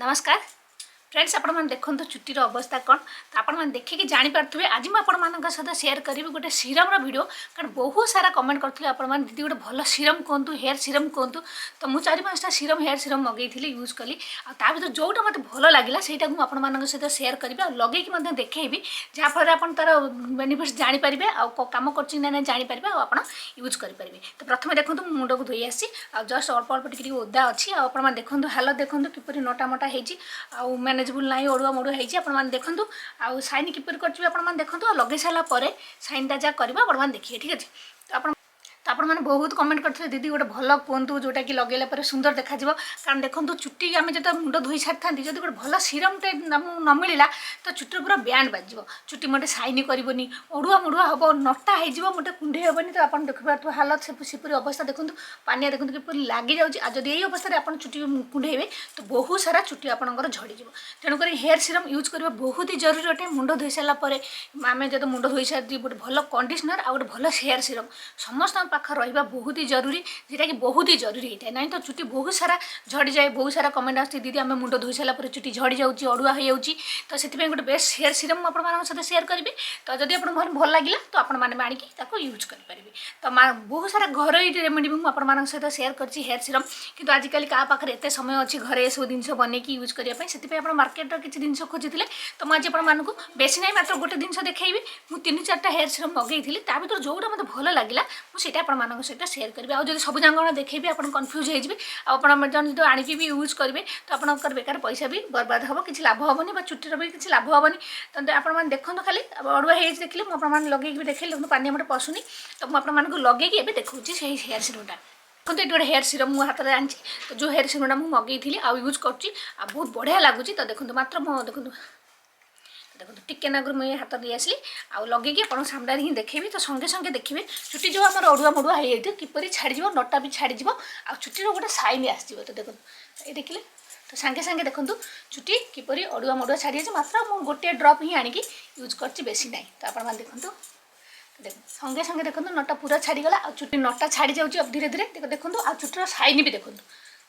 नमस्कार फ्रेंड्स, आपण मैंने देखो चुट्टीर अवस्था कौन तो आपण मैंने देखिए जापे आज मुझे सहित सेयार करी गोटे सीरम वीडियो कारण बहुत सारा कमेंट करते आपने दीदी गोटे भल सीरम कहतु हेयर सीरम कहतु तो मुझे 4-5टा सीरम हेयर सीरम मगेली यूज कली आ भर जोटा मत भल लगे से सहित सेयार करी लगे देखी जहाँफल आप तार बेनिफिट्स जापर कम कर जापर आप यूज करेंगे। तो प्रथम देखो मुंड को धोई आसी जस्ट अल्प अल्प टी ओदा अच्छी आपने देखो हालत देखो किपर नटा मटा हो मैनेजेबल ना ओडुआ मोडुआ होती आपने देखूँ आउ साइन किपर कर देखो लगे सारापर साइनटा जहाँ करवा देखिए ठीक अच्छे। तो आप तो आपण मैंने बहुत कमेंट करते दीदी गोटे भल कहतु जोटा कि लगेला पर सुंदर देखा कारण देखो चुट्टी आम जो मुंड धोई सारी था जब गोटे भल सीरमटे न मिलला तो चुट्टी पूरा बैंड बाज चुट्टी मोटे साइन करनी ओडुआ मोडुआ हम नटा हो मोटे कुंडे हेनी। तो आप देखिए हालत सेपरी अवस्था देखो पानिया देखो कि लगी जाऊँगी जब यही अवस्था आप चुट्टी कुंडेबे तो बहुत सारा चुट्टी आपंकर झड़ी तेणुक हेयर सीरम यूज करवा बहुत ही जरूरी अटे। मुंड धोई सारापर आम जब मुंड धोई सारी गोटे भल कंडीशनर आ गए भल हेयर सीरम समस्त पाख रहा बहुत ही जरूरी जोटा कि बहुत ही जरूरी होता है। नहीं तो चुट्टी बहुत सारा झड़ी जाए बहुत सारा कमेंट आस दीदी आम मुंड धोई सारापर चुट्टी झड़ी जाऊँगी अड़ुआ हो जाऊँगी तो से गोटे बेस्ट हेयर सीरम आप सहित सेयार करेंगे। तो जब आप भल लगे तो आपको यूज करेंगे। तो बहुत सारा घर रेमेडी भी मुझे सहित सेयार कर हेयर सीरम कि आजिकल क्या पाखे एत समय अच्छी घरे सब जिन बनई यूज करने से आप मार्केट किसी जिन खोजी तो मुझे आपको बेसी ना मात्र गोटे जिन देखी मुझे 3-4टा हेयर सीरम मगेली भर जोटा मतलब भल लगे मुझे आप सहित सेयार करेंगे। आज सब जाक देखेबी आप कन्फ्यूज होइए आप जो आनिकी भी यूज करेंगे तो आप बेकार पैसा भी बर्बाद हम किसी लाभ हेनी चुट्टीर भी किसी लाभ हेनी। तो आप देखो खाली अड़ुआ हो देखिए मुझे लगे देखे देखो पानी मोटे पशुनी तो मुझे लगे देखा से हेयर सीरमटा देखो ये गोटे हेयर सीरम मो हाथ में आनी तो जो हेयर सीरमटा मुझे मगेली आ यूज कर बहुत बढ़िया लगुच। तो देखो मात्र देखो देखो टिके नागर मुझे हाथ दे आसली आ लगे आप सामने ही देखेबी तो संगे संगे देखिए चुट्टी जो आम अड़ुआ मुड़ुआ हो जाए किपर छाड़ नटा भी छाड़ आ चुट्टीर गोटे साइन आस। तो देखो ये देखिले तो सांगे सांगे देखो चुट्टी किपर अड़ुआ मुड़ुआ छाड़ी जाए मात्र मुझे गोटे ड्रप ही आणिकी यूज कर बेसी ना। तो आप देखो देखो संगे संगे देखो नटा पूरा छाड़ीगला आ चुट्टी नटा छाड़ी जाऊँगी धीरे धीरे देखो आ चुट्टीर साइन भी देखो।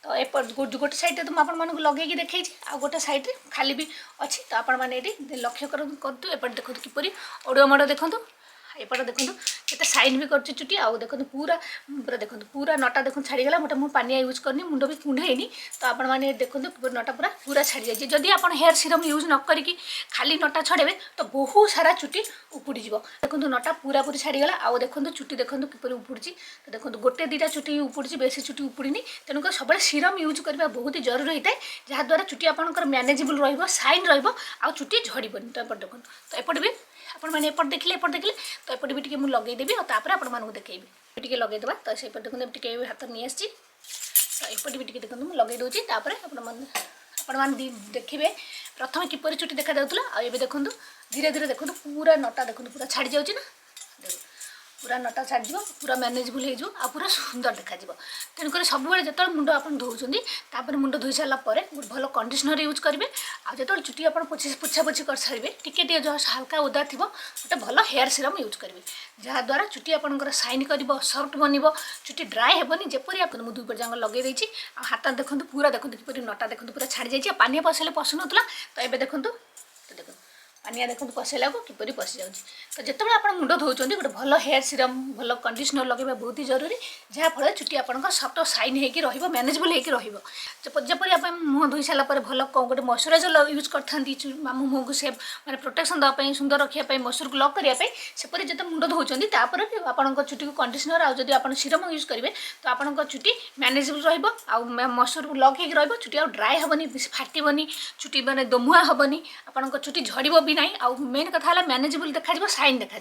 तो एपट गोटे साइड तो मुझे लगे देखी आ गोटे साइड खाली भी अच्छी। तो आपण मैंने लक्ष्य करूँ एपट देखो किपर ओडुआ मोड़ देखो एपट देखो केते साइन भी कर चुट्टी आउ देखो पूरा पूरा देखो पूरा नटा देखो छाड़ीगला मोटे मुझे पानिया यूज करनी मुंड भी कुंडेनी। तो आपण मैंने देखो नटा पूरा पूरा छाड़ी जाइए जदि आप हेयर सीरम यूज न करी खाली नटा छड़ेबे तो बहुत सारा चुट्टी उपुड़ी देखो नटा पूरा पूरी छाड़ीगला आउ देखो चुट्टी देखो किपर उपुड़ी। तो देखो गोटे 2टा चुट्टी उपुड़ी बेसी चुट्टी उपुड़ीनी तेणुक सब सीरम यूज करवा बहुत ही जरूरी होता है जहाँद्वारा चुट्टी आपंकर मैनेजेबल रईन रहा चुट्टी झड़बनी। तो एपट देखो तो एपट भी आपने एपट देखिले तो एपट भी मुझे लगेदेवी और आपको देखेबी टे लगेदेवा। तो से देखो टे हाथ नहीं आसी तो एपट भी देखो मुझे लगे दूसरी आपण देखिए प्रथम किपर चुट्टी देखा जाऊला आ देखो धीरे धीरे देखो पूरा नटा देखो पूरा छाड़ी जाऊँगी ना देखो पूरा नटा छाड़ पूरा मैनेजेबल हो पूरा सुंदर देखा तेणुक सब जो मुंड आप धोते मुंड धोई सारापर गोटे भल कंडीशनर यूज करेंगे आ जो चुट्टी आप पोछापोछी कर सारे टे जस्ट हल्का ओदा थी गोटे भल हेयर सीरम यूज करेंगे जहाँद्वारा चुट्टी आपंकर साइन कर सफ्ट बन चुट्टी ड्राए हेनी जपरी आप मुझे 2 जाक लगे देती हाथ देखो पूरा देखो किपर नटा देखो पूरा छाड़ी जाइए पानी पसले पशु ना। तो ये देखो तो देखो पानिया देखो पसैला को किपर पशि जाऊँगी। तो जिते आप मुंड धोते गोटे भल हेयर सीरम भल कंडीशनर लगे बहुत ही जरूरी जहाँफल चुट्टी आप सफ्ट साइन हो मैनेजेबल होपरी आप मुँह धोई सारापर भल गोटे मॉइस्चराइजर यूज करते मुँह को सेव मैंने प्रोटेक्शन देवाई सुंदर रखापी मॉइस्चर को लक करने सेपरी जो मुंड धोते आप चुट्टी को कंडीशनर आज आप सीरम यूज करेंगे तो आप चुट्टी मैनेजेबल मॉइस्चर को लक हो चुट्टी आ ड्राए हेनी फाटबनी चुट्टी मैंने दमुआ हेनी आप चुट्टी झड़ भी ना आ मेन कथा मैनेजेबल देखा साइन देखा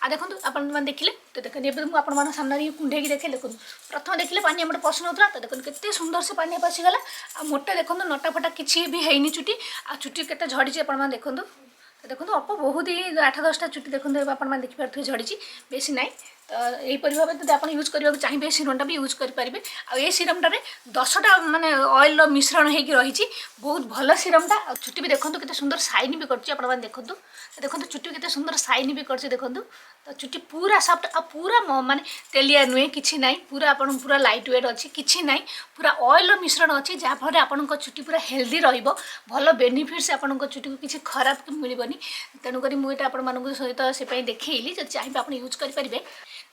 आ देखो आपने देखिले तो देखो ये मुझे सामने कुंडे देखे देखो प्रथम देखिले पानी मोटे पशु ना तो देखो केते सुंदर से पानी पशिगला आ मोटे देखो नटा फटा किसी भी है चुट्टी आ चुट्टी के झड़ी आप देखो तो देखो अल्प बहुत ही 8-10टा चुट्टी देखो आप देखिपे झड़ी बेसी ना। तो यहीपरि भाव जब आप यूज करने चाहिए सीरमटा भी यूज करेंगे आ सीरमटार 10टा माने ऑयल मिश्रण होगी रही बहुत भल सीरमटा चुट्टी भी देखो केते सुंदर साइन भी कर देखो देखो चुट्टी केते सुंदर साइन भी कर देखो तो चुट्टी पूरा सॉफ्ट आ पूरा माने तेलिया नुहे कि ना पूरा आप पूरा लाइट वेट अच्छी कि ना पूरा ऑयल मिश्रण अच्छी जहाँफल आपण चुट्टी पूरा हेल्दी रहिबो भल बेनिफिट्स आपण चुट्टी को किसी खराब मिलबनी तेणुक मुझे आपण सहित से देखली जब चाहिए आप यूज करेंगे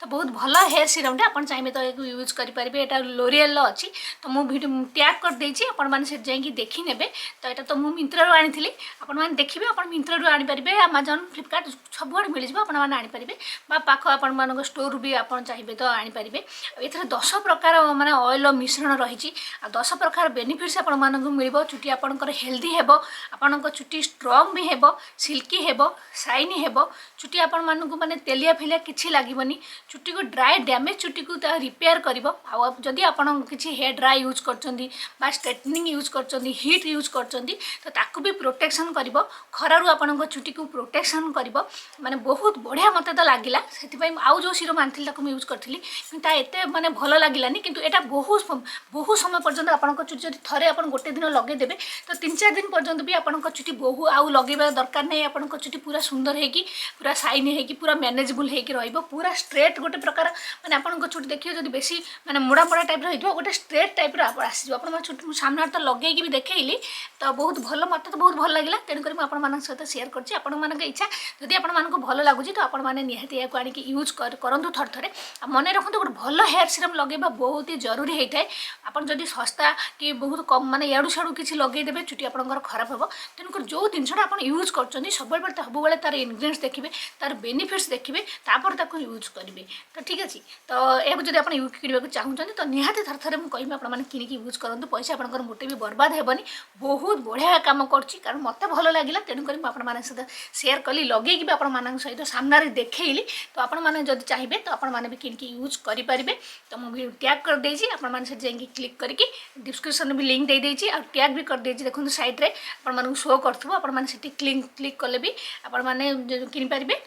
तो बहुत भल हेयर सीरम आप चाहिए तो यूज करेंगे यहाँ लोरियल अच्छी तो मुझे टैग कर देती आपने जाकि देखी ने तो यहाँ तो मुझे मिंत्रा आनी आपने देखिए आप मिंत्रा आनीपारे आमाजन फ्लिपकार्ट सबुआड़े मिल जाए आनीपारे पाख आपण स्टोर भी आप चाहिए तो आनीपारे ये 10 प्रकार माने ऑयल मिश्रण रही 10 प्रकार बेनिफिट्स आपको मिल चुट्टी आपंकर हेल्दी हे आपण चुट्टी स्ट्रंग भी हे सिल्की हे शाइनी हे चुट्टी आपण माने तेलिया फिलिया किसी लगभग चुट्टी को ड्राई डैमेज चुट्टी को रिपेयर करी आपन किसी हेयर ड्राई यूज कर स्ट्रेटनिंग यूज कर हीट यूज कर तो ताकू भी प्रोटेक्शन कर खरारू आपण चुट्टी को प्रोटेक्शन कर माने बहुत बढ़िया मत तो लगिला से आउ जो सीरम आनी यूज करी एत माने भल लगिलानी किंतु एटा बहुत बहुत समय पर्यंत आपण चुट्टी जब थे आप गोटे दिन लगेदेवे तो 3-4 दिन पर्यंत भी आपण चुट्टी बहु आउ लगेबा दरकार नहीं आपण चुट्टी पूरा सुंदर है पूरा शाइनी है पूरा मैनेजेबल हो पूरा स्ट्रेट गोटे प्रकार मैंने आपको चुट्टी देखिए जब बेसी मैंने मोड़ा मोड़ा टाइप हो गोटे स्ट्रेट टाइप आसो आप चुट्टी सामने तो लगे भी देखली तो बहुत भल मत तो बहुत भल लगे तेणुक मुझे सहित सेयार कर इच्छा जदि आपको भल लगुच तो आपने निहाती या आनिक यूज करूँ थे थे मन रखते गोटे भल हेयर सीरम लगेबा बहुत ही जरूरी होता है आप जदि सस्ता कि बहुत कम माने याड़ू साड़ू किसी लगेदेवे चुट्टी आपंकर खराब हे तेणुक जो जिनसा आप यूज कर सब तार इनग्रेडिएंट्स देखिए तार बेनिफिट्स देखिए तापर यूज करेंगे तो ठीक अच्छे तो यह जब आप किणवा चाहूँ तो निहाती थर थे मुझे कह आपने किनिक यूज करूँ पैसा आपंकर मोटे भी बर्बाद हेबनी बहुत बढ़िया काम करछि कारण मत भल लगे तेणुक मुझे सहित सेयार कली लगे भी आप सहित सामने देखली तो आपने जब चाहिए तो आपने भी किनिक यूज करेंगे तो मुझे टैग कर देछि आपने जाकि क्लिक करके डिस्क्रिप्शन भी लिंक दे देछि और टैग भी कर देछि देखो साइड रे आपको शो करूँ आपने क्लिक कले भी आपने किनीपारे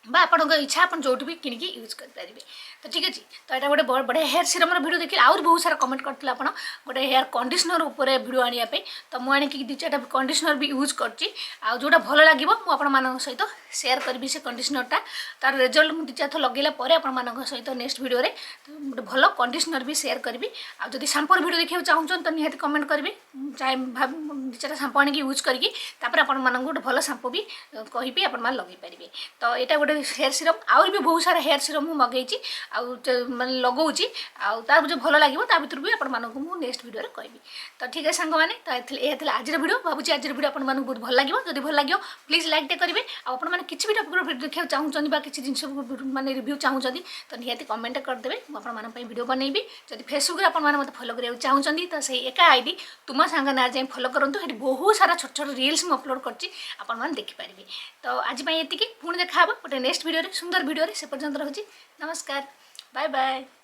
बा आपन इच्छा आप जो भी किनिक यूज करेंगे तो ठीक अच्छे तो यहाँ गोटे बढ़िया हेयर सीरम वीडियो देखिए आउर बहुत सारा कमेंट करते आप गोटे हेयर कंडीशनर उपर वीडियो आने तो मुझे आनिक 2-4टा कंडीशनर भी यूज करोटा भल लगे मुझे सहित सेयार करी से कंडीशनरटा तार रिजल्ट मुझे 2-4 थर लगेला आप सहित नेक्स्ट वीडियो गोटे भल कंडीशनर भी सेयार करी आदि सांपोर वीडियो देखा चाहूँ तो निहाती कमेंट करेंगे चाहे 2-4टा सांपो आनिक यूज करके गोटे भल सांपो भी कहि आप लगे पारे तो यहाँ गोटे हेयर सीरम आउर भी बहुत सारा हेयर सीरम मुझे मगेची माने लगाऊँगी आर जो भल लगे ता भर भी आपको नेक्स्ट वीडियो कहि तो ठीक है सांग मैंने तो यह आज वीडियो भावुँ आज वीडियो आपको बहुत भल लगे जब भल लगे प्लीज लाइक करेंगे आपने किसी भी टॉपिक देखा चाहूँ कि जिन माने रिव्यू चाहूँगी तो निहाती कमेंट करदे मुझे वीडियो बनइबी जब फेसबुक आपने मत फॉलो करा चाहूँगी तो सही एका आईडी तुम सांग ना जाए फॉलो करूँ ये बहुत सारा छोट छोट रील्स मुझे अपलोड कर देखिपारे तो आज ये पुणी देखा गोटे नेक्स्ट वीडियो सुंदर वीडियो से पर्यंत रहुଛି नमस्कार बाय बाय।